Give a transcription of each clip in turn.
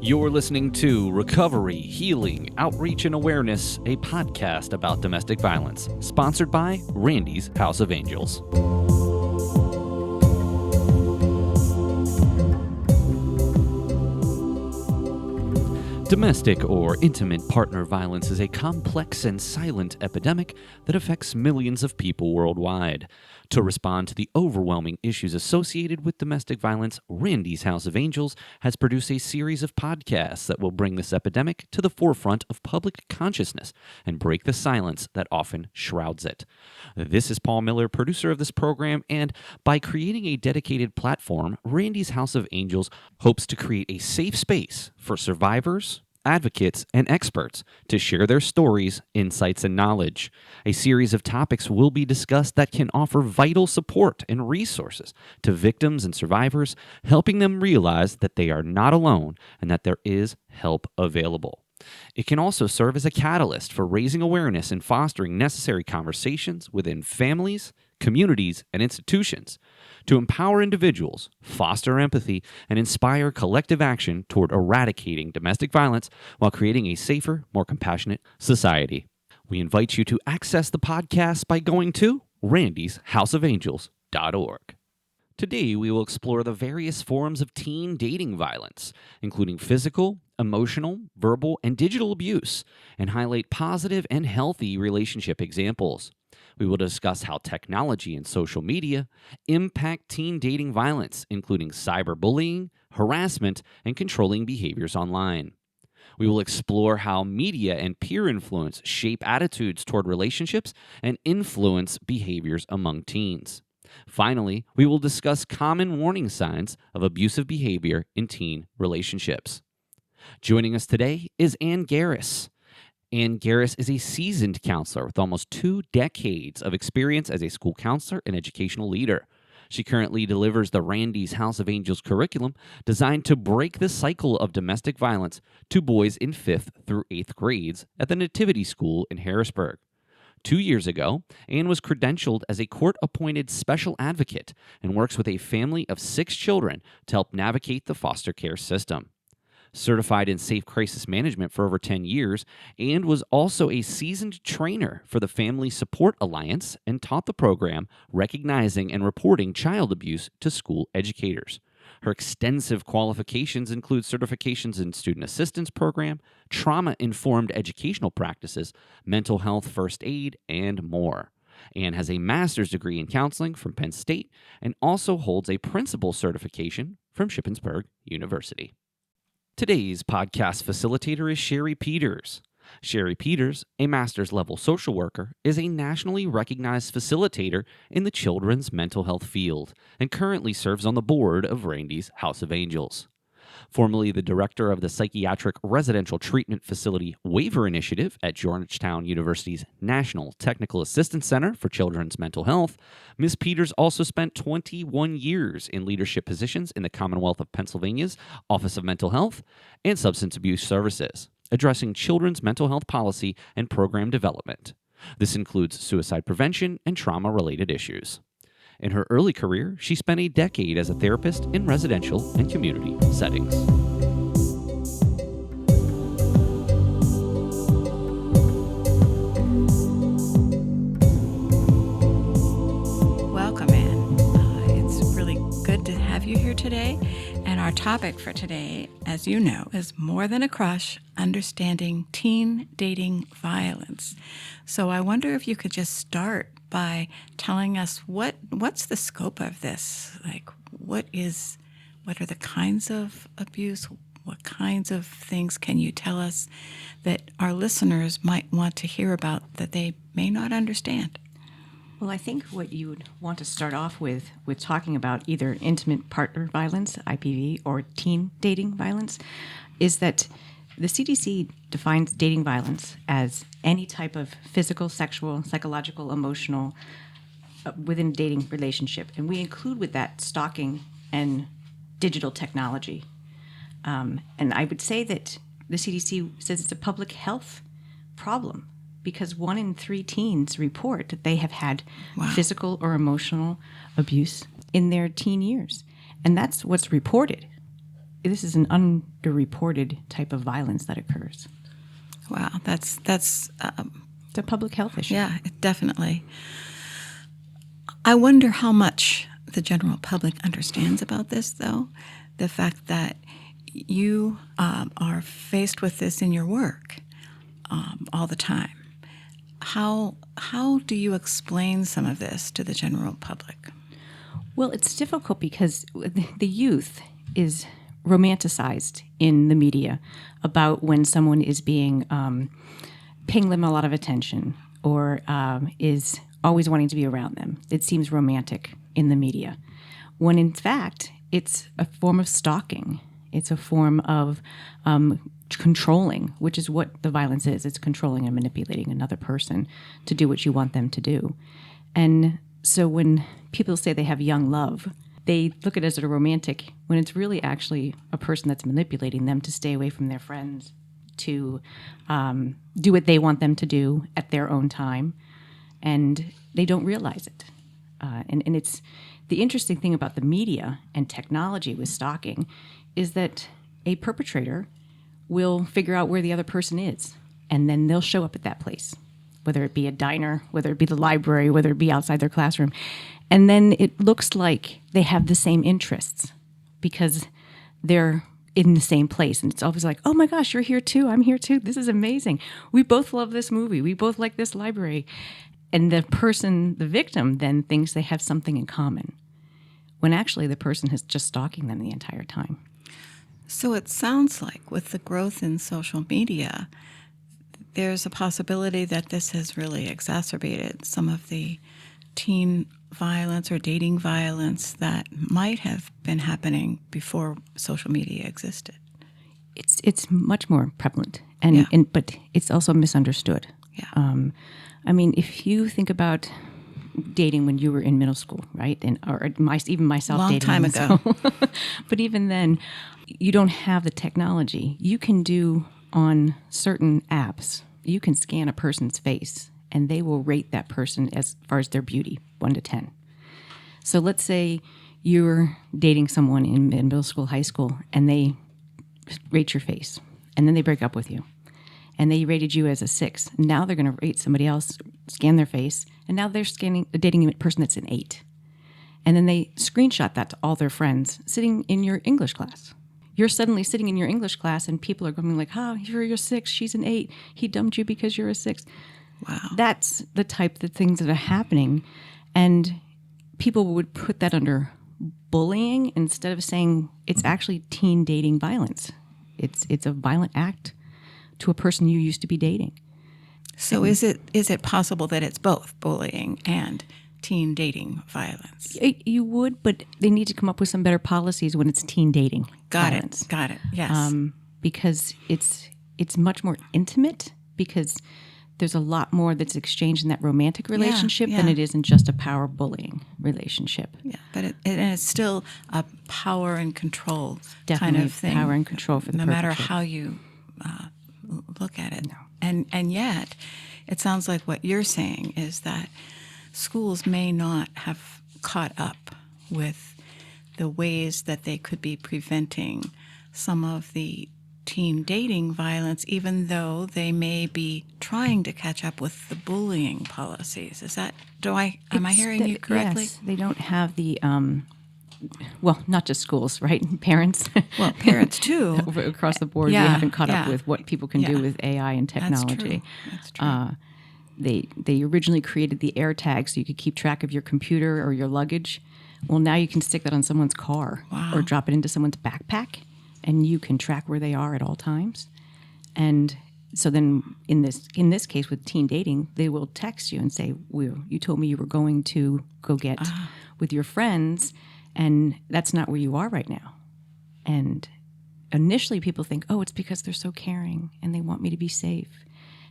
You're listening to Recovery, Healing, Outreach, and Awareness, a podcast about domestic violence, sponsored by Randi's House of Angels. Domestic or intimate partner violence is a complex and silent epidemic that affects millions of people worldwide. To respond to the overwhelming issues associated with domestic violence, Randi's House of Angels has produced a series of podcasts that will bring this epidemic to the forefront of public consciousness and break the silence that often shrouds it. This is Paul Miller, producer of this program, and by creating a dedicated platform, Randi's House of Angels hopes to create a safe space for survivors, advocates, and experts to share their stories, insights, and knowledge. A series of topics will be discussed that can offer vital support and resources to victims and survivors, helping them realize that they are not alone and that there is help available. It can also serve as a catalyst for raising awareness and fostering necessary conversations within families, communities, and institutions to empower individuals, foster empathy, and inspire collective action toward eradicating domestic violence while creating a safer, more compassionate society. We invite you to access the podcast by going to randishouseofangels.org. Today, we will explore the various forms of teen dating violence, including physical, emotional, verbal, and digital abuse, and highlight positive and healthy relationship examples. We will discuss how technology and social media impact teen dating violence, including cyberbullying, harassment, and controlling behaviors online. We will explore how media and peer influence shape attitudes toward relationships and influence behaviors among teens. Finally, we will discuss common warning signs of abusive behavior in teen relationships. Joining us today is Gerras. Gerras is a seasoned counselor with almost 2 decades of experience as a school counselor and educational leader. She currently delivers the Randi's House of Angels curriculum designed to break the cycle of domestic violence to boys in 5th through 8th grades at the Nativity School in Harrisburg. 2 years ago, Anne was credentialed as a court-appointed special advocate and works with a family of 6 children to help navigate the foster care system. Certified in safe crisis management for over 10 years, and was also a seasoned trainer for the Family Support Alliance and taught the program recognizing and reporting child abuse to school educators. Her extensive qualifications include certifications in student assistance program, trauma-informed educational practices, mental health first aid, and more. Anne has a master's degree in counseling from Penn State and also holds a principal certification from Shippensburg University. Today's podcast facilitator is Sherry Peters. Sherry Peters, a master's level social worker, is a nationally recognized facilitator in the children's mental health field and currently serves on the board of Randi's House of Angels. Formerly the director of the Psychiatric Residential Treatment Facility Waiver Initiative at Georgetown University's National Technical Assistance Center for Children's Mental Health, Ms. Peters also spent 21 years in leadership positions in the Commonwealth of Pennsylvania's Office of Mental Health and Substance Abuse Services, addressing children's mental health policy and program development. This includes suicide prevention and trauma-related issues. In her early career, she spent a decade as a therapist in residential and community settings. Welcome, Anne. It's really good to have you here today. And our topic for today, as you know, is More Than a Crush, Understanding Teen Dating Violence. So I wonder if you could just start by telling us what's the scope of this? Like, what are the kinds of abuse? What kinds of things can you tell us that our listeners might want to hear about that they may not understand? Well, I think what you would want to start off with talking about either intimate partner violence, IPV, or teen dating violence, is that the CDC defines dating violence as any type of physical, sexual, psychological, emotional within a dating relationship. And we include with that stalking and digital technology. And I would say that the CDC says it's a public health problem because 1 in 3 teens report that they have had physical or emotional abuse in their teen years. And that's what's reported. this is an underreported type of violence that occurs. Wow, that's It's a public health issue. yeah, definitely. I wonder how much the general public understands about this, though. The fact that you are faced with this in your work all the time. How do you explain some of this to the general public? Well, it's difficult because the youth is romanticized in the media about when someone is being paying them a lot of attention or is always wanting to be around them. It seems romantic in the media, when in fact it's a form of stalking. It's a form of controlling, which is what the violence is. It's controlling and manipulating another person to do what you want them to do. And so when people say they have young love, they look at it as a romantic when it's really actually a person that's manipulating them to stay away from their friends, to do what they want them to do at their own time, and they don't realize it. And it's the interesting thing about the media and technology with stalking is that a perpetrator will figure out where the other person is, and then they'll show up at that place, whether it be a diner, whether it be the library, whether it be outside their classroom. And then it looks like they have the same interests because they're in the same place. And it's always like, oh my gosh, you're here too. I'm here too. This is amazing. We both love this movie. We both like this library. And the person, the victim, then thinks they have something in common, when actually the person is just stalking them the entire time. So it sounds like with the growth in social media, there's a possibility that this has really exacerbated some of the teen violence or dating violence that might have been happening before social media existed. It's much more prevalent, and but it's also misunderstood. Yeah. I mean, if you think about dating when you were in middle school, right, and even myself, Long dating time in ago. school. But even then, you don't have the technology. You can do on certain apps. You can scan a person's face, and they will rate that person as far as their beauty, 1 to 10. So let's say you're dating someone in middle school, high school, and they rate your face, and then they break up with you, and they rated you as a 6. Now they're going to rate somebody else, scan their face, and now they're dating a person that's an 8. And then they screenshot that to all their friends sitting in your English class. You're suddenly sitting in your English class, and people are going like, you're a 6, she's an 8. He dumped you because you're a 6. Wow. That's the type of things that are happening. And people would put that under bullying instead of saying it's actually teen dating violence. It's a violent act to a person you used to be dating. So is it possible that it's both bullying and teen dating violence? You would, but they need to come up with some better policies when it's teen dating violence. Got it. Yes. Because it's much more intimate, because there's a lot more that's exchanged in that romantic relationship than it is in just a power bullying relationship. Yeah, but it's still a power and control Definitely kind of thing. Power and control for the no matter perpetrator. how you look at it. No. And yet, it sounds like what you're saying is that schools may not have caught up with the ways that they could be preventing some of the teen dating violence, even though they may be trying to catch up with the bullying policies. Is that, am I hearing you correctly? Yes, they don't have the, well, not just schools, right? Parents. Well, parents too. Across the board, we haven't caught up with what people can do with AI and technology. That's true. They originally created the AirTag so you could keep track of your computer or your luggage. Well, now you can stick that on someone's car or drop it into someone's backpack, and you can track where they are at all times. And so then in this case with teen dating, they will text you and say, you told me you were going to go get with your friends, and that's not where you are right now. And initially people think, it's because they're so caring and they want me to be safe.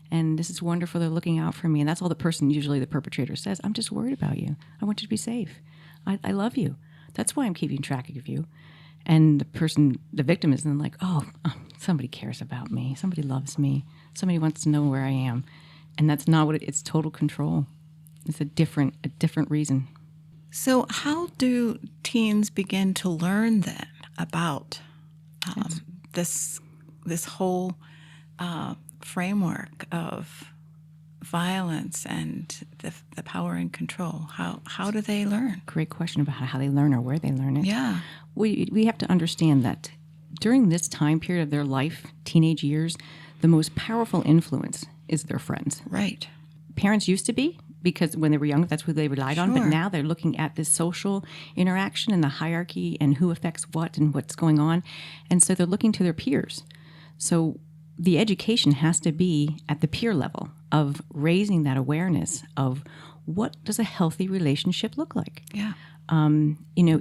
And this is wonderful. They're looking out for me. And that's all the person, usually the perpetrator, says. I'm just worried about you. I want you to be safe. I love you. That's why I'm keeping track of you. And the victim is then like, somebody cares about me. Somebody loves me. Somebody wants to know where I am. And that's not what it's total control. It's a different reason. So how do teens begin to learn then about this whole framework of violence and the power and control. How do they learn? Great question about how they learn or where they learn it. Yeah. We have to understand that during this time period of their life, teenage years, the most powerful influence is their friends. Right. Parents used to be, because when they were young, that's who they relied on. But Sure. now they're looking at this social interaction and the hierarchy and who affects what and what's going on. And so they're looking to their peers. So the education has to be at the peer level of raising that awareness of what does a healthy relationship look like? Yeah.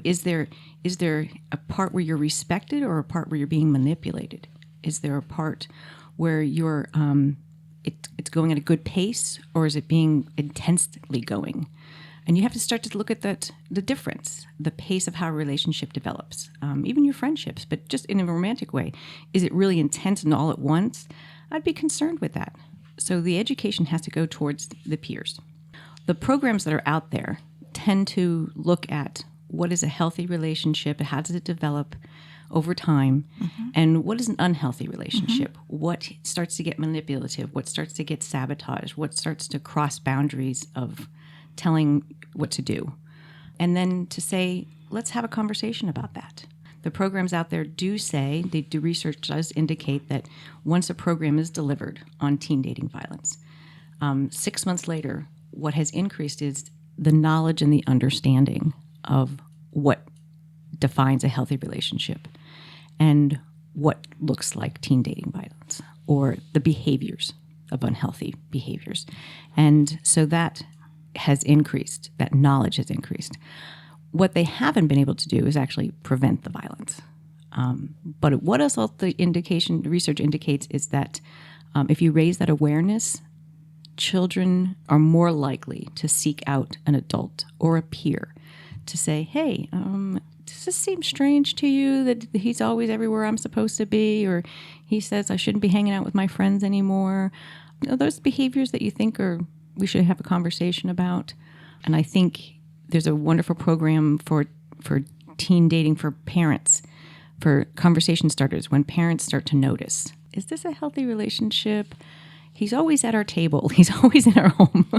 Is there a part where you're respected or a part where you're being manipulated? Is there a part where you're it's going at a good pace, or is it being intensely going? And you have to start to look at the difference, the pace of how a relationship develops, even your friendships, but just in a romantic way. Is it really intense and all at once? I'd be concerned with that. So the education has to go towards the peers. The programs that are out there tend to look at what is a healthy relationship, how does it develop over time, and what is an unhealthy relationship? What starts to get manipulative? What starts to get sabotaged? What starts to cross boundaries of telling what to do? And then to say, let's have a conversation about that. The programs out there do say, research does indicate that once a program is delivered on teen dating violence, 6 months later, what has increased is the knowledge and the understanding of what defines a healthy relationship and what looks like teen dating violence or the behaviors of unhealthy behaviors. And so that has increased, that knowledge has increased. What they haven't been able to do is actually prevent the violence. But what else the research indicates is that if you raise that awareness, children are more likely to seek out an adult or a peer to say, hey, does this seem strange to you that he's always everywhere I'm supposed to be, or he says I shouldn't be hanging out with my friends anymore? Those behaviors that you think we should have a conversation about. And I think there's a wonderful program for teen dating for parents, for conversation starters, when parents start to notice, is this a healthy relationship? He's always at our table. He's always in our home.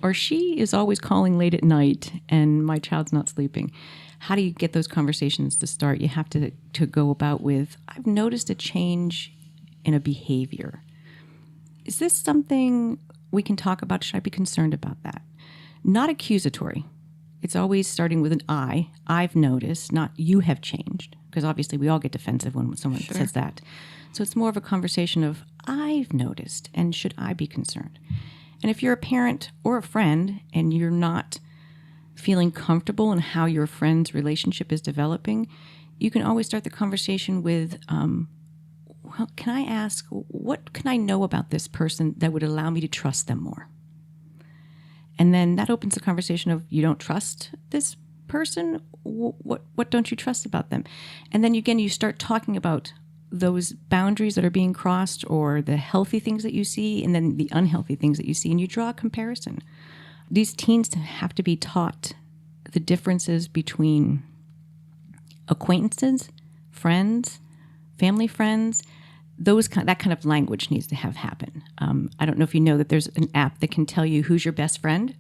Or she is always calling late at night and my child's not sleeping. How do you get those conversations to start? You have to go about with, I've noticed a change in a behavior. Is this something we can talk about? Should I be concerned about that? Not accusatory. It's always starting with an I. I've noticed, not you have changed. Because obviously we all get defensive when someone says that. So it's more of a conversation of, I've noticed, and should I be concerned? And if you're a parent or a friend and you're not feeling comfortable in how your friend's relationship is developing, you can always start the conversation with, well, can I ask, what can I know about this person that would allow me to trust them more? And then that opens the conversation of, you don't trust this person? What don't you trust about them? And then again, you start talking about those boundaries that are being crossed, or the healthy things that you see and then the unhealthy things that you see, and you draw a comparison. These teens have to be taught the differences between acquaintances, friends, family friends. That kind of language needs to have happen. I don't know if you know that there's an app that can tell you who's your best friend.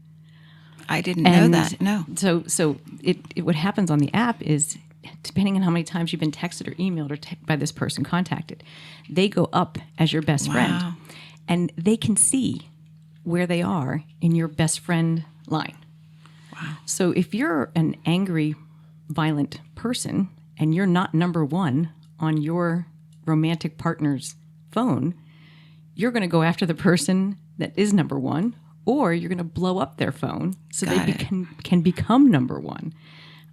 I didn't know that. No. So what happens on the app is, depending on how many times you've been texted or emailed or by this person contacted, they go up as your best friend. And they can see where they are in your best friend line. Wow. So if you're an angry, violent person and you're not number one on your romantic partner's phone, you're going to go after the person that is number one, or you're going to blow up their phone so they can become number one.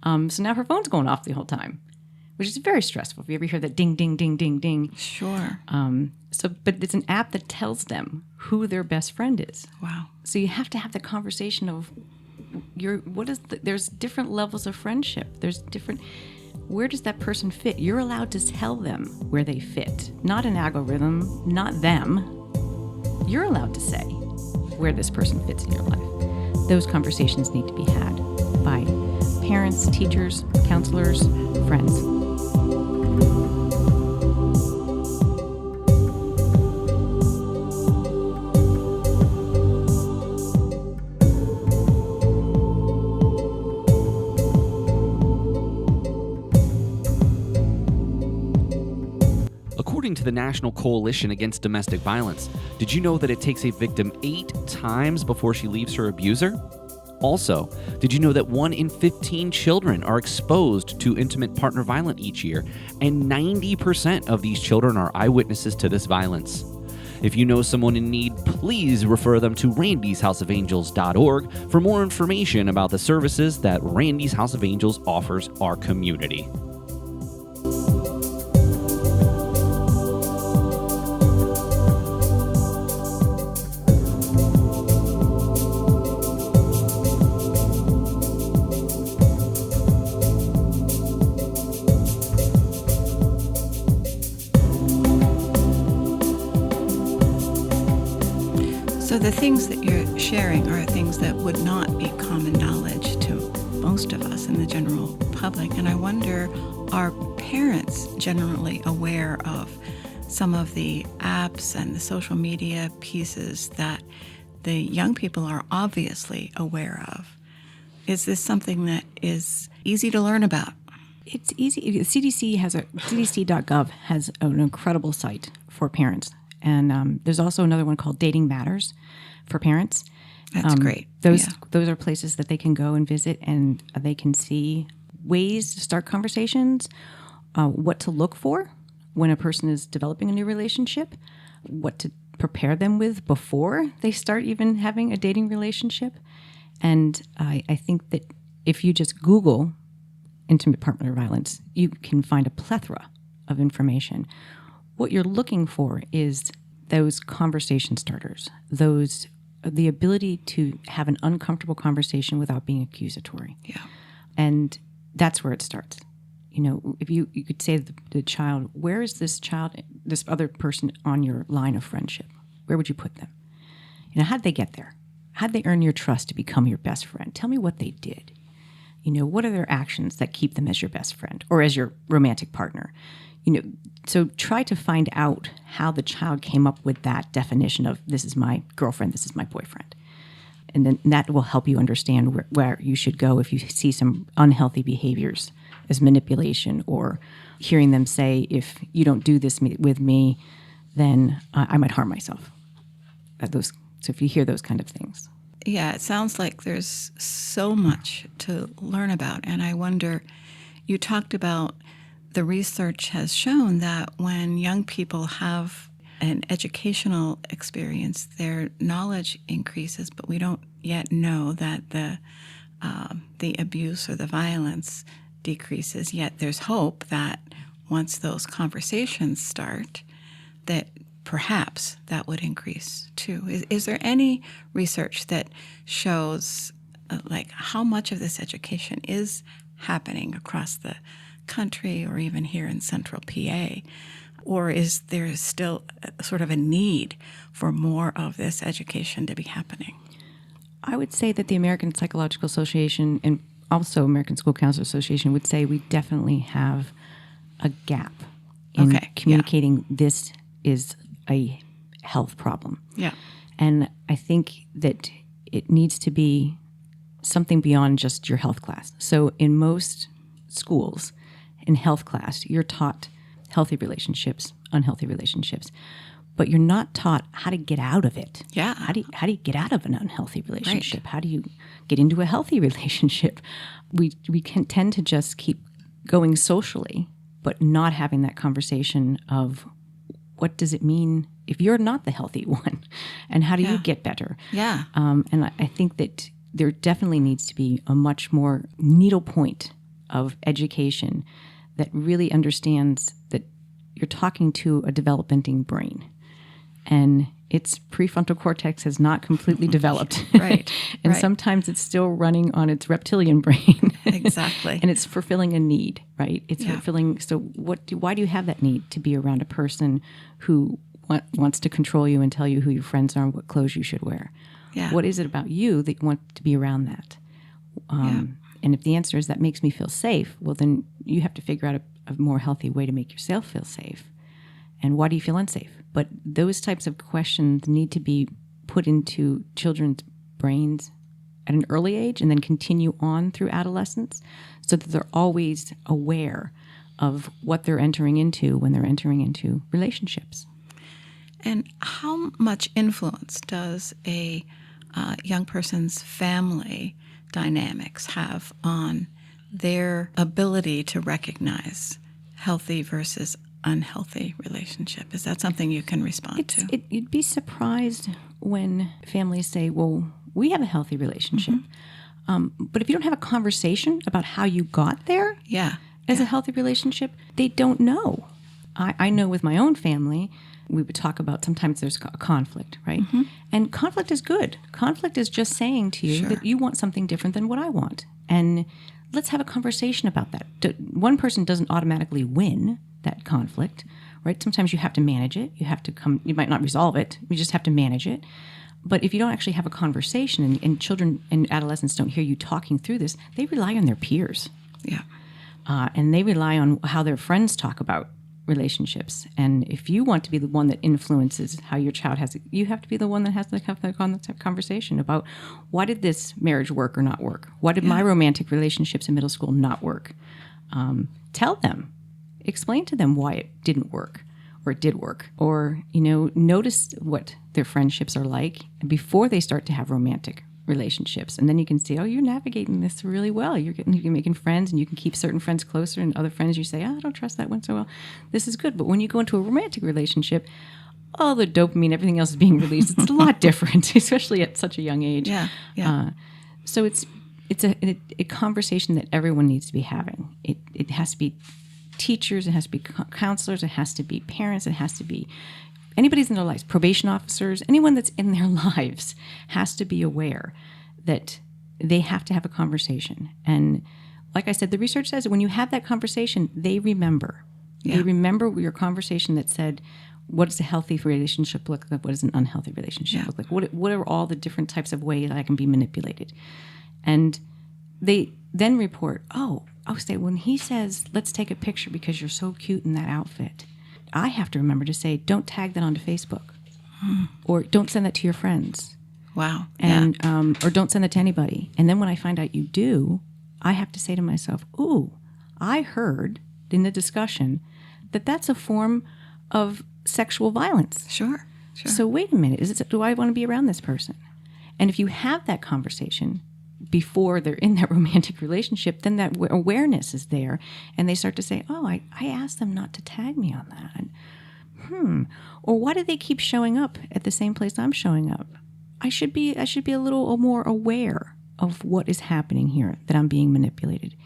So now her phone's going off the whole time, which is very stressful. If you ever hear that ding, ding, ding, ding, ding. Sure. But it's an app that tells them who their best friend is. Wow. So you have to have the conversation of there's different levels of friendship. Where does that person fit? You're allowed to tell them where they fit. Not an algorithm, not them. You're allowed to say where this person fits in your life. Those conversations need to be had by parents, teachers, counselors, friends. to the National Coalition Against Domestic Violence, did you know that it takes a victim 8 times before she leaves her abuser? Also, did you know that 1 in 15 children are exposed to intimate partner violence each year, and 90% of these children are eyewitnesses to this violence? If you know someone in need, please refer them to randysHouseofangels.org for more information about the services that Randy's House of Angels offers our community. So the things that you're sharing are things that would not be common knowledge to most of us in the general public. And I wonder, are parents generally aware of some of the apps and the social media pieces that the young people are obviously aware of? Is this something that is easy to learn about? It's easy. CDC.gov has an incredible site for parents. And there's also another one called Dating Matters for parents. That's great. Those are places that they can go and visit, and they can see ways to start conversations, what to look for when a person is developing a new relationship, what to prepare them with before they start even having a dating relationship. And I think that if you just Google intimate partner violence, you can find a plethora of information. What you're looking for is those conversation starters, the ability to have an uncomfortable conversation without being accusatory. Yeah. And that's where it starts. You know, if you could say to the child, where is this other person on your line of friendship? Where would you put them? You know, how'd they get there? How'd they earn your trust to become your best friend? Tell me what they did. You know, what are their actions that keep them as your best friend or as your romantic partner? You know, so try to find out how the child came up with that definition of this is my girlfriend, this is my boyfriend. And then that will help you understand where you should go if you see some unhealthy behaviors as manipulation, or hearing them say, if you don't do this with me, then I might harm myself. So if you hear those kind of things. Yeah, it sounds like there's so much to learn about. And I wonder, you talked about the research has shown that when young people have an educational experience, their knowledge increases, but we don't yet know that the abuse or the violence decreases. Yet there's hope that once those conversations start, that perhaps that would increase too. Is there any research that shows like how much of this education is happening across the country or even here in central PA? Or is there still sort of a need for more of this education to be happening? I would say that the American Psychological Association and also American School Counselor Association would say we definitely have a gap in communicating this is a health problem. Yeah. And I think that it needs to be something beyond just your health class. So in most schools, in health class, you're taught healthy relationships, unhealthy relationships, but you're not taught how to get out of it. Yeah. How do you get out of an unhealthy relationship? Right. How do you get into a healthy relationship? We can tend to just keep going socially, but not having that conversation of what does it mean if you're not the healthy one, and how do you get better? Yeah. And I think that there definitely needs to be a much more needle point of education that really understands that you're talking to a developing brain, and its prefrontal cortex has not completely developed. Right. And sometimes it's still running on its reptilian brain. Exactly. And it's fulfilling a need, right? It's fulfilling. So why do you have that need to be around a person who wants to control you and tell you who your friends are and what clothes you should wear? Yeah. What is it about you that you want to be around that? And if the answer is that makes me feel safe, well, then you have to figure out a more healthy way to make yourself feel safe. And why do you feel unsafe? But those types of questions need to be put into children's brains at an early age and then continue on through adolescence so that they're always aware of what they're entering into when they're entering into relationships. And how much influence does a young person's family dynamics have on their ability to recognize healthy versus unhealthy relationship? Is that something you can respond to? You'd be surprised when families say, well, we have a healthy relationship. But if you don't have a conversation about how you got there as a healthy relationship, they don't know. I know with my own family, we would talk about sometimes there's a conflict, right? And conflict is good. Conflict is just saying to you that you want something different than what I want. And let's have a conversation about that. One person doesn't automatically win that conflict, right? Sometimes you have to manage it. You might not resolve it. You just have to manage it. But if you don't actually have a conversation and children and adolescents don't hear you talking through this, they rely on their peers. Yeah. And they rely on how their friends talk about relationships. And if you want to be the one that influences how your child has it, you have to be the one that has to have that conversation about why did this marriage work or not work? Why did my romantic relationships in middle school not work? Tell them. Explain to them why it didn't work or it did work. Or, notice what their friendships are like before they start to have romantic relationships. And then you can see, oh, you're navigating this really well. You're making friends, and you can keep certain friends closer, and other friends you say, I don't trust that one so well. This is good. But when you go into a romantic relationship, all the dopamine, everything else is being released. It's a lot different, especially at such a young age. So it's a conversation that everyone needs to be having. It has to be teachers, it has to be counselors, it has to be parents, it has to be anybody's in their lives, probation officers, anyone that's in their lives has to be aware that they have to have a conversation. And like I said, the research says that when you have that conversation, they remember. Yeah. They remember your conversation that said, what does a healthy relationship look like? What does an unhealthy relationship look like? What are all the different types of ways I can be manipulated? And they then report, say, when he says, let's take a picture because you're so cute in that outfit, I have to remember to say, don't tag that onto Facebook, or don't send that to your friends. Wow. And or don't send that to anybody. And then when I find out you do, I have to say to myself, ooh, I heard in the discussion that that's a form of sexual violence. Sure. So wait a minute, do I want to be around this person? And if you have that conversation before they're in that romantic relationship, then that awareness is there, and they start to say, I asked them not to tag me on that. Or why do they keep showing up at the same place I'm showing up? I should be a little more aware of what is happening here, that I'm being manipulated.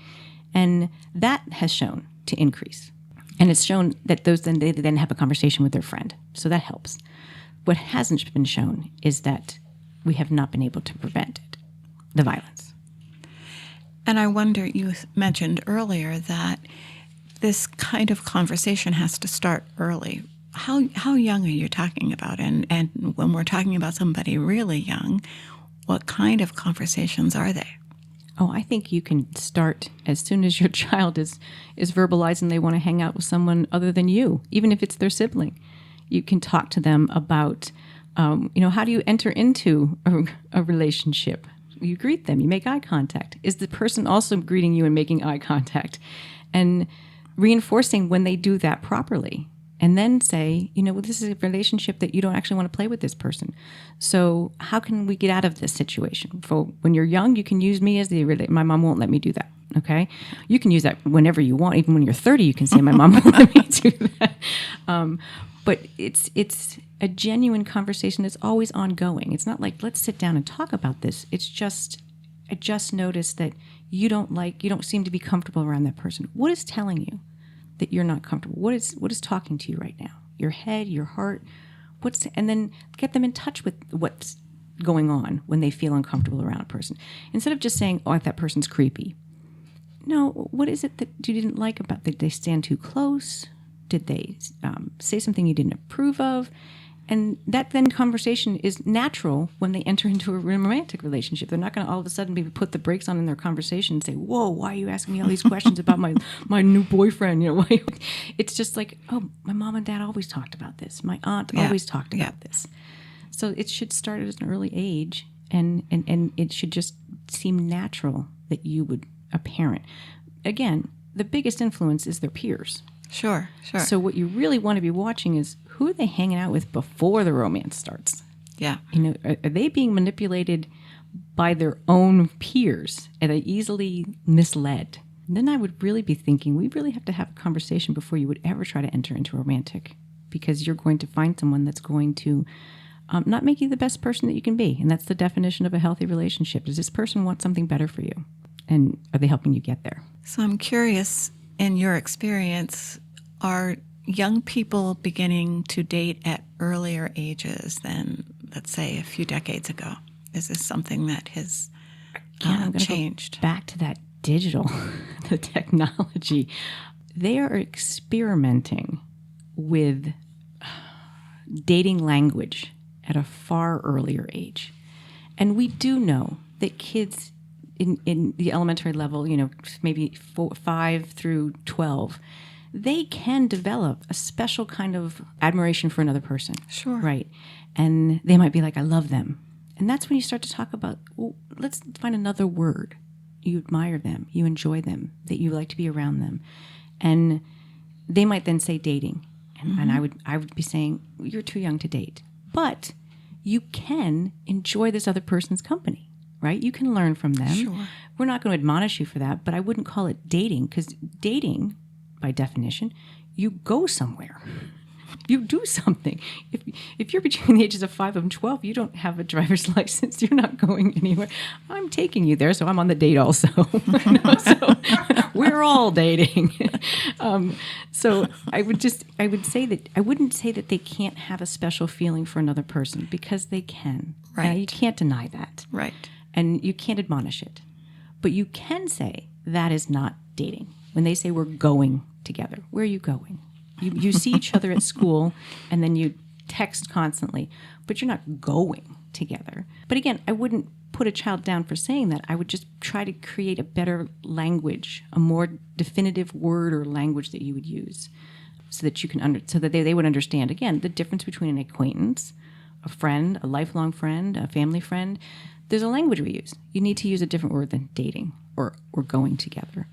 And that has shown to increase. And it's shown that they then have a conversation with their friend. So that helps. What hasn't been shown is that we have not been able to prevent it, the violence. And I wonder, you mentioned earlier that this kind of conversation has to start early. How young are you talking about? And when we're talking about somebody really young, what kind of conversations are they? I think you can start as soon as your child is verbalizing they want to hang out with someone other than you, even if it's their sibling. You can talk to them about, how do you enter into a relationship? You greet them, you make eye contact. Is the person also greeting you and making eye contact? And reinforcing when they do that properly. And then say, this is a relationship that you don't actually want to play with this person. So how can we get out of this situation? For when you're young, you can use me as my mom won't let me do that. Okay? You can use that whenever you want. Even when you're 30, you can say, my mom won't let me do that. But it's a genuine conversation that's always ongoing. It's not like, let's sit down and talk about this. It's just, I just noticed that you don't seem to be comfortable around that person. What is telling you that you're not comfortable? What is talking to you right now? Your head, your heart, and then get them in touch with what's going on when they feel uncomfortable around a person. Instead of just saying, that person's creepy. No, what is it that you didn't like about that? Did they stand too close? Did they say something you didn't approve of? And that then conversation is natural when they enter into a romantic relationship. They're not going to all of a sudden put the brakes on in their conversation and say, whoa, why are you asking me all these questions about my new boyfriend? Why? It's just like, my mom and dad always talked about this. My aunt always talked about this. So it should start at an early age, and it should just seem natural that you would, a parent. Again, the biggest influence is their peers. Sure. So what you really want to be watching is who are they hanging out with before the romance starts? Yeah. Are they being manipulated by their own peers? Are they easily misled? And then I would really be thinking, we really have to have a conversation before you would ever try to enter into a romantic, because you're going to find someone that's going to not make you the best person that you can be. And that's the definition of a healthy relationship. Does this person want something better for you? And are they helping you get there? So I'm curious, in your experience, are young people beginning to date at earlier ages than, let's say, a few decades ago? Is this something that has I'm gonna changed? Go back to that digital, the technology. They are experimenting with dating language at a far earlier age. And we do know that kids in the elementary level, maybe 5 through 12, they can develop a special kind of admiration for another person. Sure. Right. And they might be like, I love them. And that's when you start to talk about, well, let's find another word. You admire them, you enjoy them, that you like to be around them. And they might then say dating. And I would be saying, you're too young to date. But you can enjoy this other person's company, right? You can learn from them. Sure. We're not going to admonish you for that, but I wouldn't call it dating, because dating, by definition, you go somewhere. You do something. If you're between the ages of 5 and 12, you don't have a driver's license. You're not going anywhere. I'm taking you there, so I'm on the date also. So we're all dating. So I would say that I wouldn't say that they can't have a special feeling for another person, because they can. Right. You can't deny that. Right. And you can't admonish it. But you can say that is not dating. When they say we're going together, where are you going? You see each other at school, and then you text constantly, but you're not going together. But again, I wouldn't put a child down for saying that. I would just try to create a better language, a more definitive word or language that you would use, so that you can so that they would understand, again, the difference between an acquaintance, a friend, a lifelong friend, a family friend. There's a language we use. You need to use a different word than dating or going together.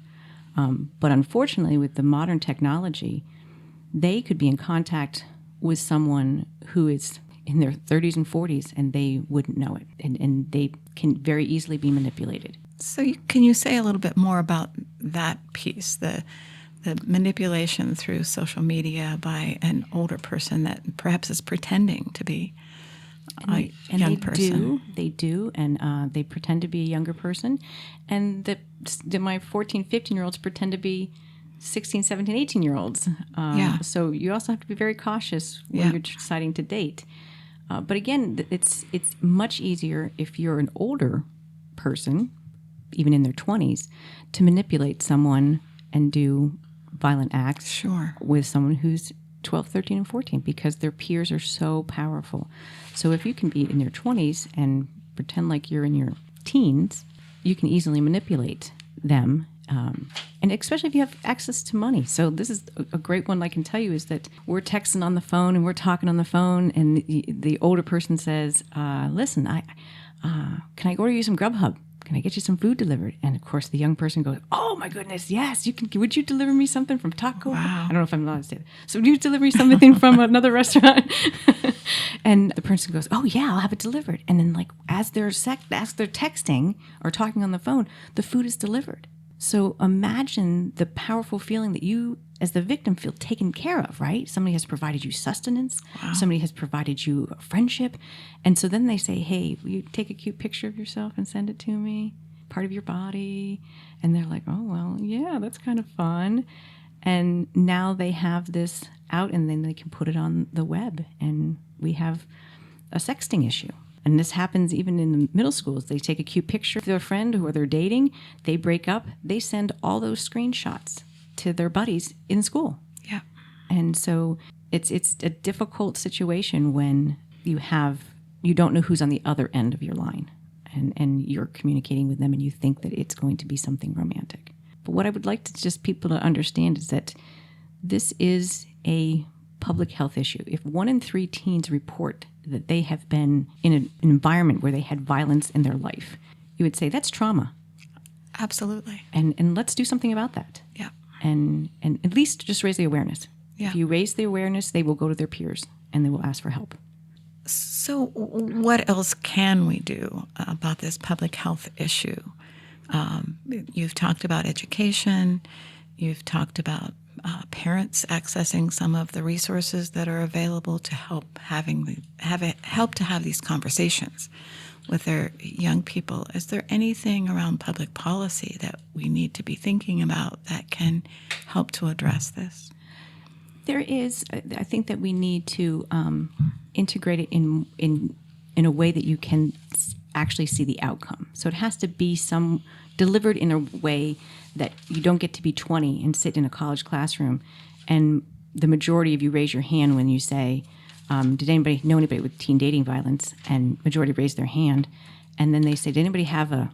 But unfortunately, with the modern technology, they could be in contact with someone who is in their 30s and 40s, and they wouldn't know it. And they can very easily be manipulated. So can you say a little bit more about that piece, the manipulation through social media by an older person that perhaps is pretending to be a young person? They do, and they pretend to be a younger person. And my 14, 15-year-olds pretend to be 16, 17, 18-year-olds. So you also have to be very cautious when you're deciding to date. But again, it's much easier if you're an older person, even in their 20s, to manipulate someone and do violent acts with someone who's 12, 13, and 14, because their peers are so powerful. So if you can be in your 20s and pretend like you're in your teens, you can easily manipulate them. And especially if you have access to money. So this is a great one I can tell you, is that we're texting on the phone and we're talking on the phone, and the older person says, listen, can I order you some Grubhub? Can I get you some food delivered? And of course the young person goes, oh my goodness, yes, you can. Would you deliver me something from Taco? Wow. I don't know if I'm allowed to say that. So would you deliver me something from another restaurant? And the person goes, oh yeah, I'll have it delivered. And then as they're texting or talking on the phone, the food is delivered. So imagine the powerful feeling that you, as the victim, feel taken care of, right? Somebody has provided you sustenance. Wow. Somebody has provided you a friendship. And so then they say, hey, will you take a cute picture of yourself and send it to me? Part of your body. And they're like, oh, well, yeah, that's kind of fun. And now they have this out, and then they can put it on the web. And we have a sexting issue. And this happens even in the middle schools. They take a cute picture of their friend who they're dating. They break up. They send all those screenshots to their buddies in school. Yeah. And so it's a difficult situation when you don't know who's on the other end of your line, and you're communicating with them and you think that it's going to be something romantic. But what I would like to just people to understand is that this is a public health issue. If 1 in 3 teens report that they have been in an environment where they had violence in their life, you would say that's trauma. Absolutely. And let's do something about that. Yeah. and at least just raise the awareness. Yeah. If you raise the awareness, they will go to their peers and they will ask for help. So what else can we do about this public health issue? You've talked about education. You've talked about parents accessing some of the resources that are available to help help to have these conversations with their young people. Is there anything around public policy that we need to be thinking about that can help to address this? There is. I think that we need to integrate it in a way that you can actually see the outcome. So it has to be delivered in a way that you don't get to be 20 and sit in a college classroom, and the majority of you raise your hand when you say, "Did anybody know anybody with teen dating violence?" And majority raise their hand, and then they say, "Did anybody have a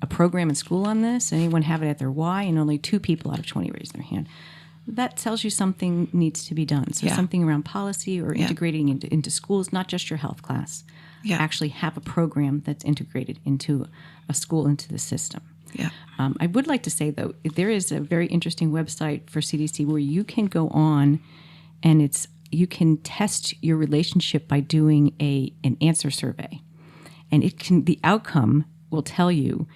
program in school on this? Anyone have it at their Y?" And only 2 people out of 20 raise their hand. That tells you something needs to be done. So something around policy or integrating into schools, not just your health class. Actually have a program that's integrated into a school, into the system. Yeah. I would like to say, though, there is a very interesting website for CDC where you can go on and you can test your relationship by doing an answer survey. And the outcome will tell you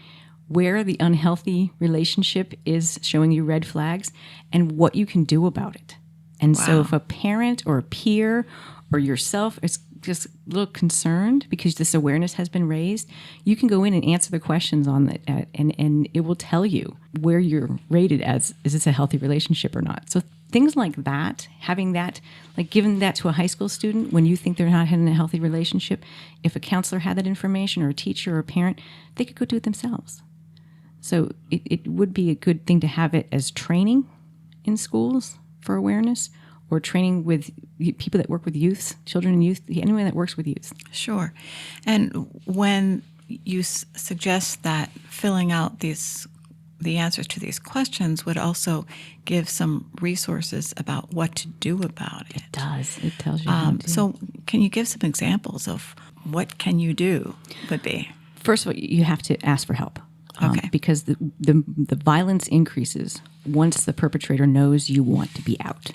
where the unhealthy relationship is showing you red flags and what you can do about it. And so if a parent or a peer or yourself is just a little concerned because this awareness has been raised, you can go in and answer the questions on that, and it will tell you where you're rated as, is this a healthy relationship or not? So things like that, having that, like giving that to a high school student when you think they're not having a healthy relationship, if a counselor had that information or a teacher or a parent, they could go do it themselves. So it would be a good thing to have it as training in schools for awareness, or training with people that work with youth, children and youth, anyone that works with youth. Sure. And when you suggest that filling out the answers to these questions would also give some resources about what to do about it. It does. It tells you how to. So can you give some examples of what can you do would be? First of all, you have to ask for help. Okay. Because the violence increases once the perpetrator knows you want to be out.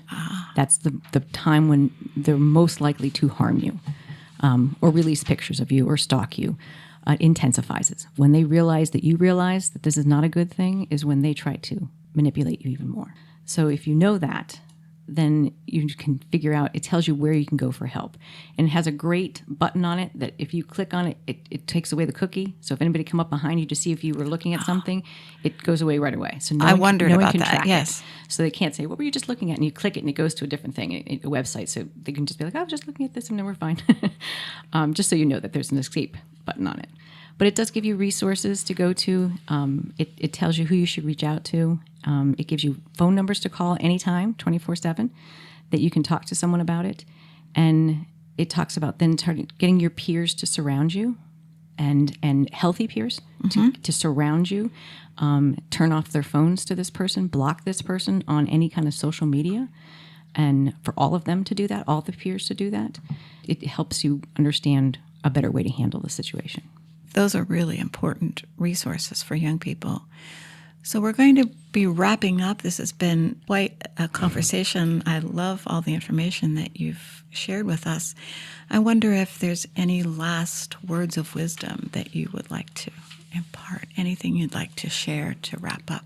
That's the time when they're most likely to harm you, or release pictures of you or stalk you. It intensifies it. When they realize that this is not a good thing is when they try to manipulate you even more. So if you know that, then you can figure out, it tells you where you can go for help. And it has a great button on it that if you click on it, it takes away the cookie. So if anybody come up behind you to see if you were looking at something, it goes away right away. So I wondered about that, yes. So they can't say, what were you just looking at? And you click it and it goes to a different thing, a website. So they can just be like, I was just looking at this and then we're fine. Just so you know that there's an escape button on it. But it does give you resources to go to. It tells you who you should reach out to. It gives you phone numbers to call anytime, 24/7, that you can talk to someone about it. And it talks about then getting your peers to surround you, and healthy peers to surround you. Turn off their phones to this person, block this person on any kind of social media. And for all of them to do that, all the peers to do that, it helps you understand a better way to handle the situation. Those are really important resources for young people. So we're going to be wrapping up. This has been quite a conversation. I love all the information that you've shared with us. I wonder if there's any last words of wisdom that you would like to impart, anything you'd like to share to wrap up.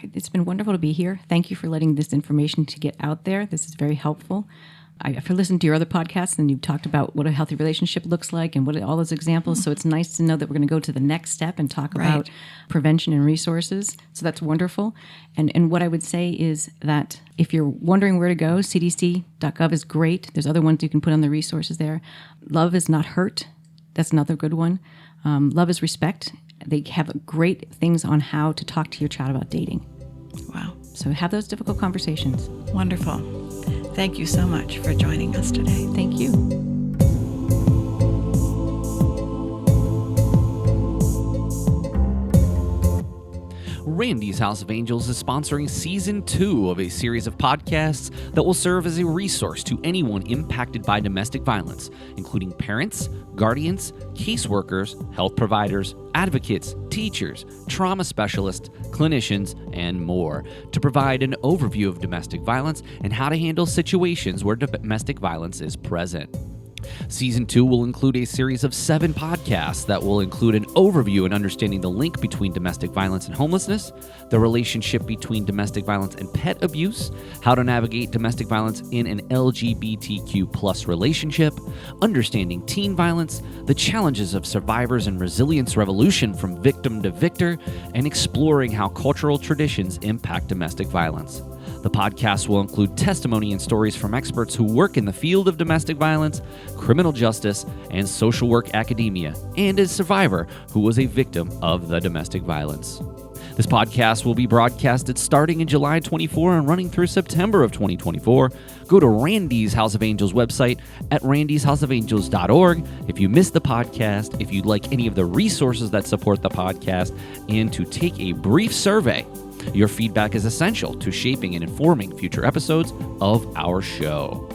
It's been wonderful to be here. Thank you for letting this information to get out there. This is very helpful. I've listened to your other podcasts, and you've talked about what a healthy relationship looks like and what all those examples. So it's nice to know that we're going to go to the next step and talk about prevention and resources. So that's wonderful. And what I would say is that if you're wondering where to go, cdc.gov is great. There's other ones you can put on the resources there. Love is not hurt. That's another good one. Love is respect. They have great things on how to talk to your child about dating. Wow. So have those difficult conversations. Wonderful. Thank you so much for joining us today. Thank you. Randi's House of Angels is sponsoring Season 2 of a series of podcasts that will serve as a resource to anyone impacted by domestic violence, including parents, guardians, caseworkers, health providers, advocates, teachers, trauma specialists, clinicians, and more, to provide an overview of domestic violence and how to handle situations where domestic violence is present. Season 2 will include a series of 7 podcasts that will include an overview and understanding the link between domestic violence and homelessness, the relationship between domestic violence and pet abuse, how to navigate domestic violence in an LGBTQ+ relationship, understanding teen violence, the challenges of survivors and resilience revolution from victim to victor, and exploring how cultural traditions impact domestic violence. The podcast will include testimony and stories from experts who work in the field of domestic violence, criminal justice, and social work academia, and a survivor who was a victim of the domestic violence. This podcast will be broadcasted starting in July 24 and running through September of 2024. Go to Randi's House of Angels website at randishouseofangels.org if you missed the podcast, if you'd like any of the resources that support the podcast, and to take a brief survey. Your feedback is essential to shaping and informing future episodes of our show.